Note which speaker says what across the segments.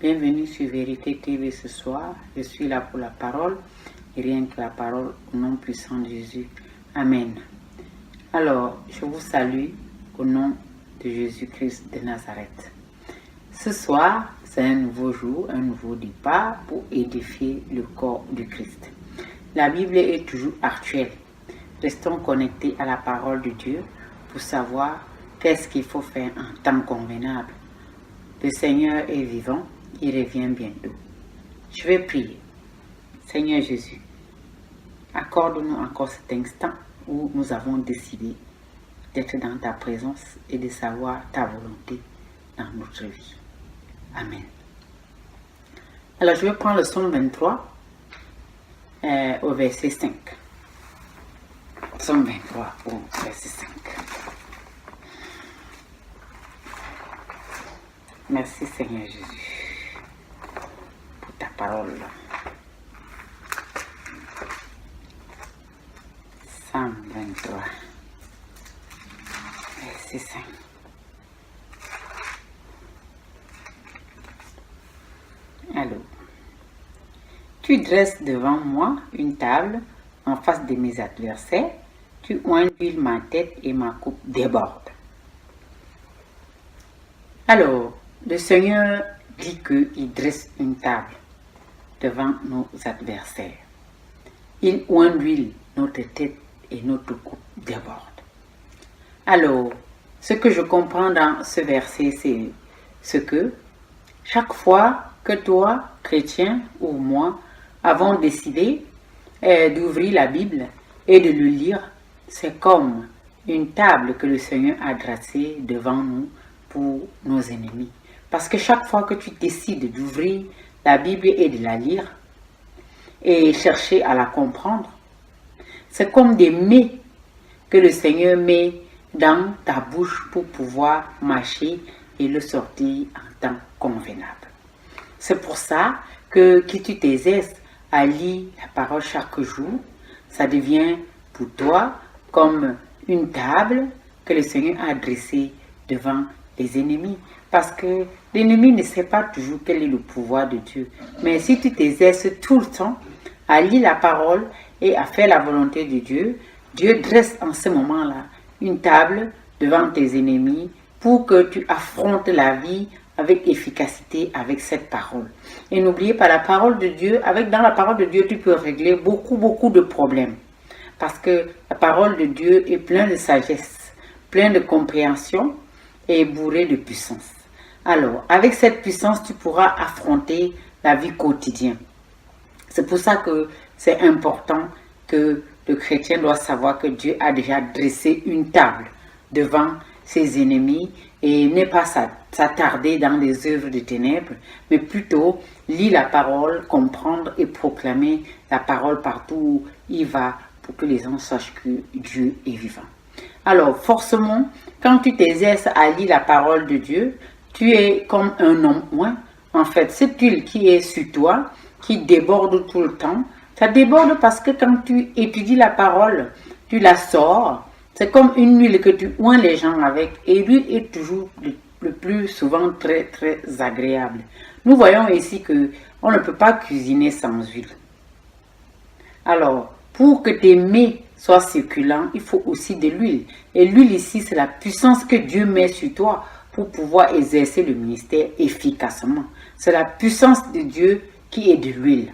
Speaker 1: Bienvenue sur Vérité TV ce soir. Je suis là pour la parole et rien que la parole au nom puissant de Jésus. Amen. Alors, je vous salue au nom de Jésus-Christ de Nazareth. Ce soir, c'est un nouveau jour, un nouveau départ pour édifier le corps du Christ. La Bible est toujours actuelle. Restons connectés à la parole de Dieu pour savoir qu'est-ce qu'il faut faire en temps convenable. Le Seigneur est vivant, il revient bientôt. Je vais prier. Seigneur Jésus, accorde-nous encore cet instant où nous avons décidé d'être dans ta présence et de savoir ta volonté dans notre vie. Amen. Alors je vais prendre le psaume 23 au verset 5. Psaume 23 au verset 5. Merci Seigneur Jésus pour ta parole. Psaume 23, verset 5. Alors, tu dresses devant moi une table en face de mes adversaires, tu oignes ma tête et ma coupe déborde. Alors, le Seigneur dit qu'il dresse une table devant nos adversaires. Il oint d'huile notre tête et notre coupe déborde. Alors, ce que je comprends dans ce verset, c'est ce que chaque fois que toi, chrétien ou moi, avons décidé d'ouvrir la Bible et de le lire, c'est comme une table que le Seigneur a dressée devant nous pour nos ennemis. Parce que chaque fois que tu décides d'ouvrir la Bible et de la lire et chercher à la comprendre, c'est comme des mets que le Seigneur met dans ta bouche pour pouvoir marcher et le sortir en temps convenable. C'est pour ça que tu t'exerces à lire la parole chaque jour, ça devient pour toi comme une table que le Seigneur a dressée devant les ennemis. Parce que l'ennemi ne sait pas toujours quel est le pouvoir de Dieu. Mais si tu t'exerces tout le temps à lire la parole et à faire la volonté de Dieu, Dieu dresse en ce moment-là une table devant tes ennemis pour que tu affrontes la vie avec efficacité avec cette parole. Et n'oubliez pas la parole de Dieu, dans la parole de Dieu, tu peux régler beaucoup de problèmes. Parce que la parole de Dieu est pleine de sagesse, pleine de compréhension et bourrée de puissance. Alors, avec cette puissance, tu pourras affronter la vie quotidienne. C'est pour ça que c'est important que le chrétien doit savoir que Dieu a déjà dressé une table devant ses ennemis et n'est pas s'attarder dans les œuvres de ténèbres, mais plutôt lire la parole, comprendre et proclamer la parole partout où il va pour que les gens sachent que Dieu est vivant. Alors, forcément, quand tu t'exerces à lire la parole de Dieu, tu es comme un homme oint. En fait, cette huile qui est sur toi, qui déborde tout le temps, ça déborde parce que quand tu étudies la parole, tu la sors. C'est comme une huile que tu oins les gens avec. Et l'huile est toujours le plus souvent très agréable. Nous voyons ici que on ne peut pas cuisiner sans huile. Alors, pour que tes mets soient succulents, il faut aussi de l'huile. Et l'huile ici, c'est la puissance que Dieu met sur toi pour pouvoir exercer le ministère efficacement. C'est la puissance de Dieu qui est de l'huile.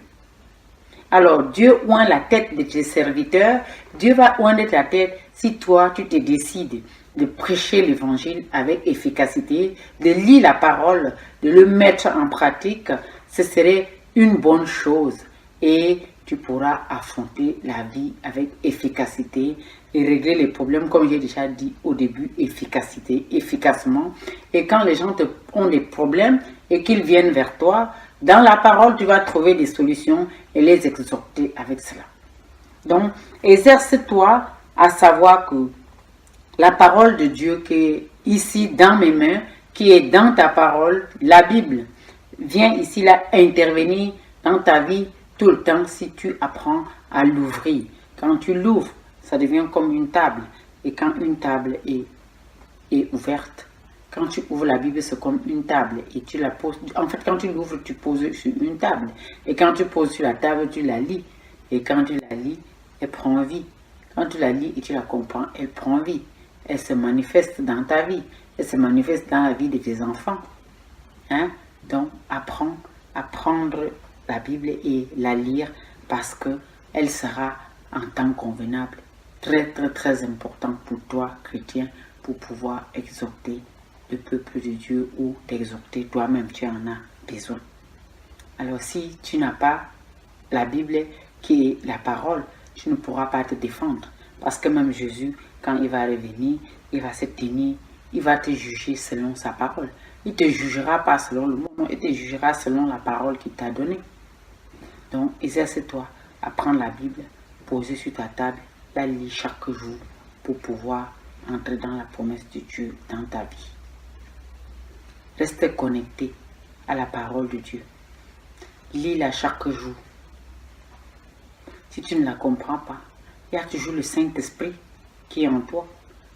Speaker 1: Alors, Dieu oint la tête de tes serviteurs. Dieu va oindre ta tête si toi, tu te décides de prêcher l'évangile avec efficacité, de lire la parole, de le mettre en pratique. Ce serait une bonne chose et tu pourras affronter la vie avec efficacité et régler les problèmes, comme j'ai déjà dit au début, efficacement. Et quand les gens ont des problèmes et qu'ils viennent vers toi, dans la parole, tu vas trouver des solutions et les exhorter avec cela. Donc, exerce-toi à savoir que la parole de Dieu qui est ici dans mes mains, qui est dans ta parole, la Bible, vient ici là intervenir dans ta vie tout le temps si tu apprends à l'ouvrir. Quand tu l'ouvres, ça devient comme une table. Et quand une table est ouverte, Quand tu ouvres la Bible, c'est comme une table et tu la poses. En fait, quand tu l'ouvres, tu poses sur une table. Et quand tu poses sur la table, tu la lis. Et quand tu la lis, elle prend vie. Quand tu la lis et tu la comprends, elle prend vie. Elle se manifeste dans ta vie. Elle se manifeste dans la vie de tes enfants. Hein? Donc, apprends à prendre la Bible et la lire parce qu'elle sera en temps convenable. Très, très, très important pour toi, chrétien, pour pouvoir exhorter le peuple de Dieu ou t'exhorter toi-même, tu en as besoin. Alors si tu n'as pas la Bible qui est la parole, tu ne pourras pas te défendre. Parce que même Jésus, quand il va revenir, il va se tenir, il va te juger selon sa parole. Il ne te jugera pas selon le monde, il te jugera selon la parole qu'il t'a donnée. Donc exerce-toi à prendre la Bible, poser sur ta table, la lire chaque jour pour pouvoir entrer dans la promesse de Dieu dans ta vie. Reste connecté à la parole de Dieu. Lis-la chaque jour. Si tu ne la comprends pas, il y a toujours le Saint-Esprit qui est en toi.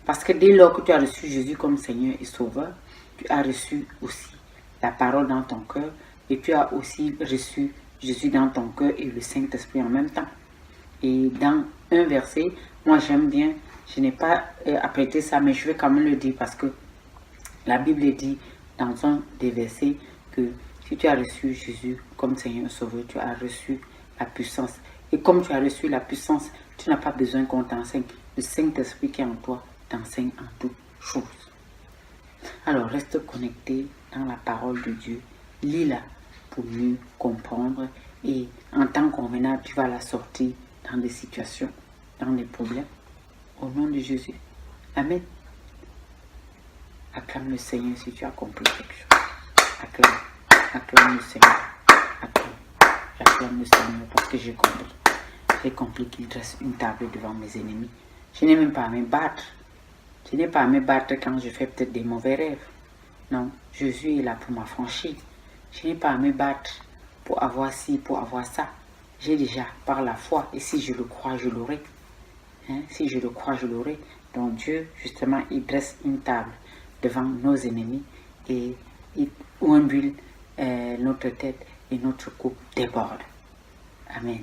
Speaker 1: Parce que dès lors que tu as reçu Jésus comme Seigneur et Sauveur, tu as reçu aussi la parole dans ton cœur et tu as aussi reçu Jésus dans ton cœur et le Saint-Esprit en même temps. Et dans un verset, moi j'aime bien, je n'ai pas apprêté ça, mais je vais quand même le dire parce que la Bible dit dans un des versets que si tu as reçu Jésus comme Seigneur et Sauveur, tu as reçu la puissance. Et comme tu as reçu la puissance, tu n'as pas besoin qu'on t'enseigne. Le Saint-Esprit qui est en toi t'enseigne en toutes choses. Alors reste connecté dans la parole de Dieu. Lis-la pour mieux comprendre et en temps convenable, tu vas la sortir dans des situations, dans des problèmes. Au nom de Jésus. Amen. Acclame le Seigneur si tu as compris quelque chose. Acclame le Seigneur. J'acclame le Seigneur parce que j'ai compris. J'ai compris qu'il dresse une table devant mes ennemis. Je n'ai même pas à me battre. Je n'ai pas à me battre quand je fais peut-être des mauvais rêves. Non, Jésus est là pour m'affranchir. Je n'ai pas à me battre pour avoir ci, pour avoir ça. J'ai déjà par la foi. Et si je le crois, je l'aurai. Hein? Si je le crois, je l'aurai. Donc Dieu, justement, il dresse une table devant nos ennemis et il huile notre tête et notre coupe déborde. Amen.